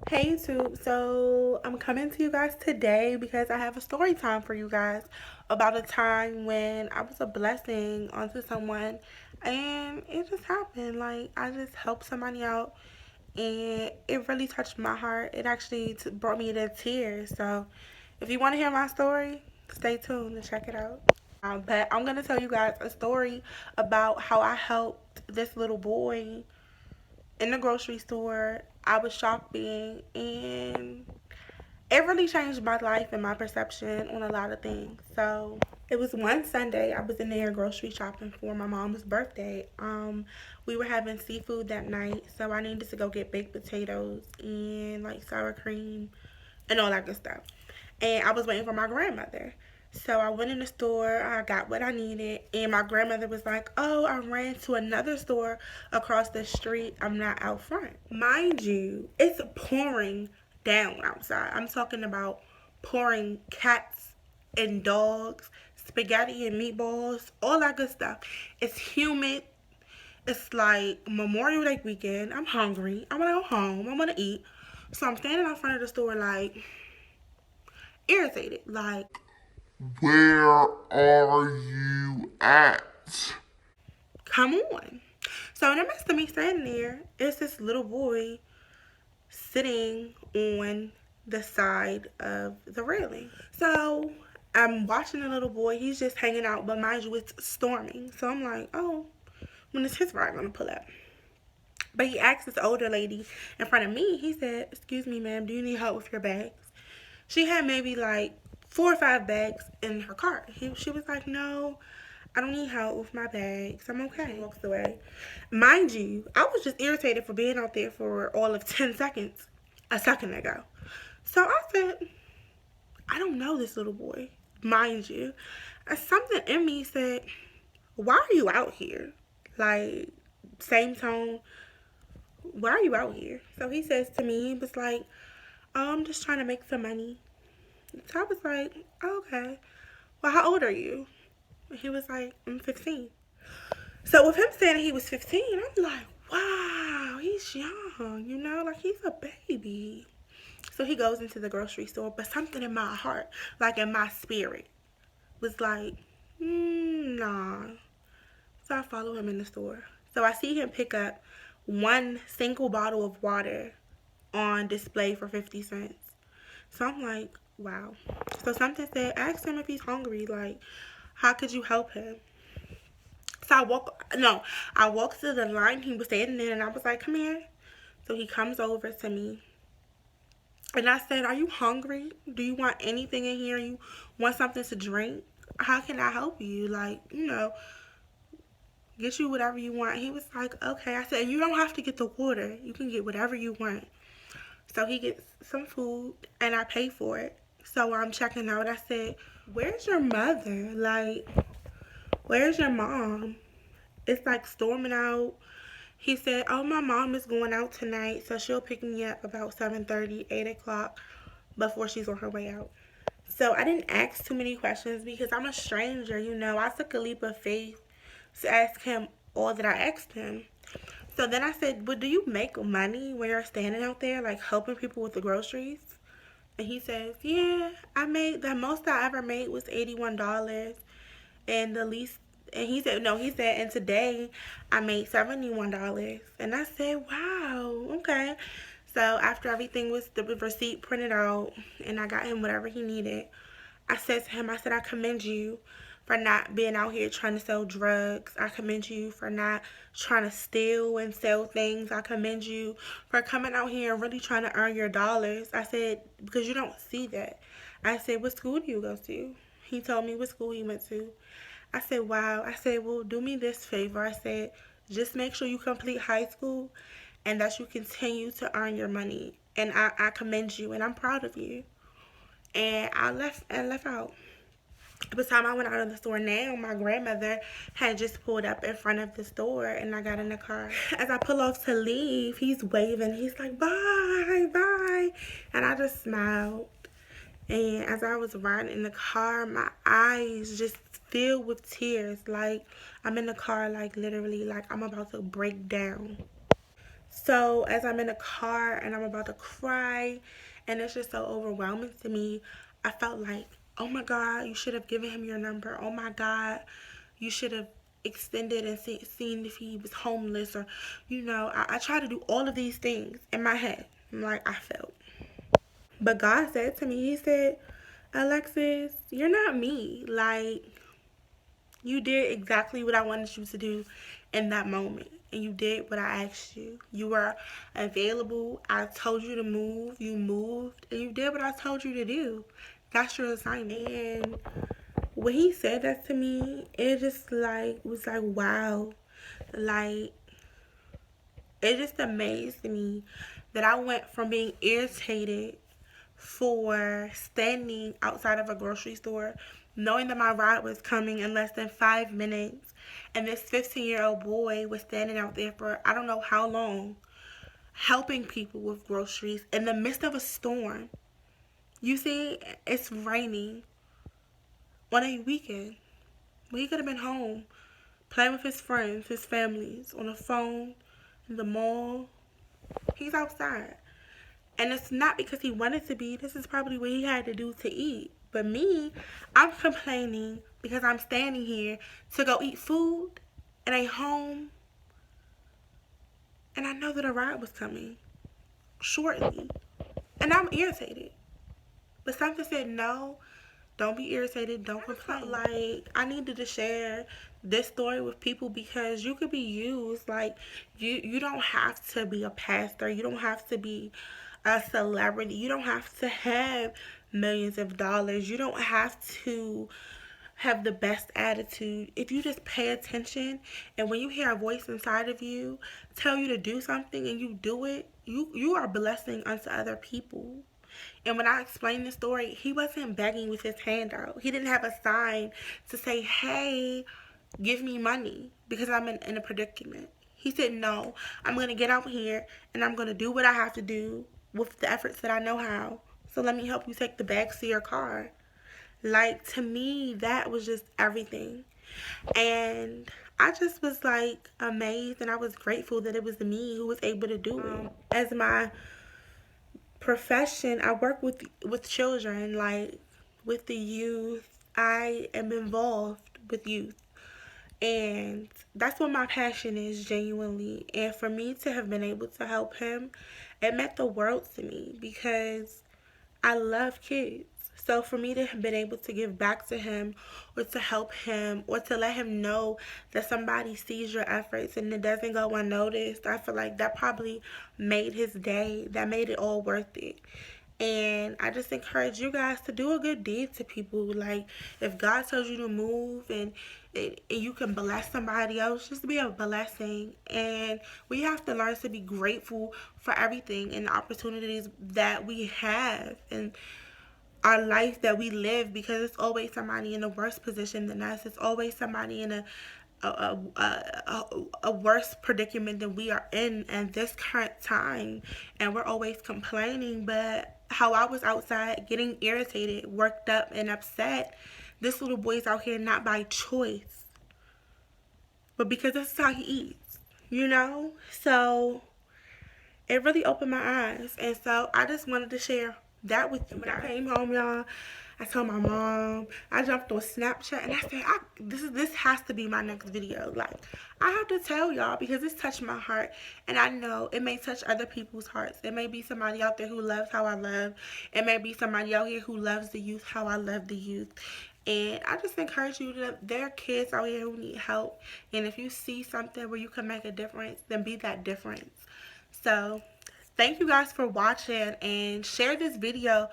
Hey YouTube, so I'm coming to you guys today because I have a story time for you guys about a time when I was a blessing onto someone and it just happened. Like, I just helped somebody out and it really touched my heart. It actually brought me to tears. So, if you want to hear my story, stay tuned and check it out. But I'm going to tell you guys a story about how I helped this little boy in the grocery store. I was shopping and it really changed my life and my perception on a lot of things. So it was one Sunday I was in there grocery shopping for my mom's birthday. We were having seafood that night, so I needed to go get baked potatoes and like sour cream and all that good stuff. And I was waiting for my grandmother. So I went in the store, I got what I needed, and my grandmother was like, "Oh, I ran to another store across the street. I'm not out front." Mind you, it's pouring down outside. I'm talking about pouring cats and dogs, spaghetti and meatballs, all that good stuff. It's humid. It's like Memorial Day weekend. I'm hungry. I want to go home. I want to eat. So I'm standing out front of the store like irritated. Like, Where are you at? come on. So in the midst of me standing there, it's this little boy sitting on the side of the railing. So I'm watching the little boy. He's just hanging out, but mind you, it's storming. So I'm like, oh, when is his ride gonna pull up? But he asked this older lady in front of me. He said, "Excuse me, ma'am, do you need help with your bags?" She had maybe like 4 or 5 bags in her cart. She was like, "No, I don't need help with my bags. I'm okay." She walks away. Mind you, I was just irritated for being out there for all of 10 seconds a second ago. So I said, I don't know this little boy. Mind you, something in me said, "Why are you out here?" Like, same tone. "Why are you out here?" So he says to me, he was like, "Oh, I'm just trying to make some money." So I was like, oh, okay. Well, how old are you? He was like, I'm 15. So with him saying he was 15, I'm like, wow, he's young, like he's a baby. So he goes into the grocery store, but something in my heart, like in my spirit, was like, nah. So I follow him in the store. So I see him pick up one single bottle of water on display for 50 cents. So I'm like, wow. So something said, ask him if he's hungry. Like, how could you help him? So I walked to the line. He was standing there and I was like, come here. So he comes over to me and I said, are you hungry? Do you want anything in here? You want something to drink? How can I help you? Like, get you whatever you want. He was like, okay. I said, you don't have to get the water. You can get whatever you want. So he gets some food and I pay for it. So I'm checking out. I said, where's your mother? Like, where's your mom? It's like storming out. He said, oh, my mom is going out tonight, so she'll pick me up about 7:30, 8 o'clock before she's on her way out. So I didn't ask too many questions because I'm a stranger, I took a leap of faith to ask him all that I asked him. So then I said, but do you make money when you're standing out there, like helping people with the groceries? And he says, yeah, I made the most I ever made was $81. And the least, and he said, no, he said, and today I made $71. And I said, wow, okay. So after everything was the receipt printed out and I got him whatever he needed, I said to him, I said, I commend you for not being out here trying to sell drugs. I commend you for not trying to steal and sell things. I commend you for coming out here and really trying to earn your dollars. I said, because you don't see that. I said, what school do you go to? He told me what school he went to. I said, wow. I said, well, do me this favor. I said, just make sure you complete high school and that you continue to earn your money. And I commend you and I'm proud of you. And I left out. By the time I went out of the store now, my grandmother had just pulled up in front of the store and I got in the car. As I pull off to leave, he's waving. He's like, bye, bye. And I just smiled. And as I was riding in the car, my eyes just filled with tears. Like, I'm in the car, like, literally, like, I'm about to break down. So as I'm in the car and I'm about to cry and it's just so overwhelming to me, I felt like, oh my God, you should have given him your number. Oh my God, you should have extended and seen if he was homeless, or, I try to do all of these things in my head. Like I felt. But God said to me, He said, Alexis, you're not me. Like, you did exactly what I wanted you to do in that moment. And you did what I asked you. You were available. I told you to move. You moved. And you did what I told you to do. That's your assignment. And when he said that to me, it just was like, wow. Like, it just amazed me that I went from being irritated for standing outside of a grocery store, knowing that my ride was coming in less than 5 minutes, and this 15-year-old boy was standing out there for I don't know how long, helping people with groceries in the midst of a storm. You see, it's raining on a weekend. He could have been home playing with his friends, his families, on the phone, in the mall. He's outside. And it's not because he wanted to be. This is probably what he had to do to eat. But me, I'm complaining because I'm standing here to go eat food in a home. And I know that a ride was coming shortly. And I'm irritated. But something said, no, don't be irritated. Don't complain. Like, I needed to share this story with people because you could be used. Like, you don't have to be a pastor. You don't have to be a celebrity. You don't have to have millions of dollars. You don't have to have the best attitude. If you just pay attention, and when you hear a voice inside of you tell you to do something and you do it, you are a blessing unto other people. And when I explained the story, he wasn't begging with his hand out. He didn't have a sign to say, hey, give me money because I'm in a predicament. He said, no, I'm going to get out here and I'm going to do what I have to do with the efforts that I know how. So let me help you take the bags to your car. Like, to me, that was just everything. And I just was like amazed, and I was grateful that it was me who was able to do it. As my profession, I work with children, like with the youth. I am involved with youth, and that's what my passion is, genuinely. And for me to have been able to help him, it meant the world to me because I love kids. So for me to have been able to give back to him, or to help him, or to let him know that somebody sees your efforts and it doesn't go unnoticed, I feel like that probably made his day. That made it all worth it. And I just encourage you guys to do a good deed to people. Like, if God tells you to move and you can bless somebody else, just be a blessing. And we have to learn to be grateful for everything and the opportunities that we have and our life that we live, because it's always somebody in a worse position than us. It's always somebody in a worse predicament than we are in this current time, and we're always complaining. But how I was outside getting irritated, worked up, and upset, this little boy's out here not by choice, but because this is how he eats, So it really opened my eyes, and so I just wanted to share that with you. When I came home, y'all, I told my mom. I jumped on Snapchat and I said, this has to be my next video. Like, I have to tell y'all because this touched my heart, and I know it may touch other people's hearts. It may be somebody out there who loves how I love. It may be somebody out here who loves the youth how I love the youth. And I just encourage you that there are kids out here who need help. And if you see something where you can make a difference, then be that difference. So thank you guys for watching, and share this video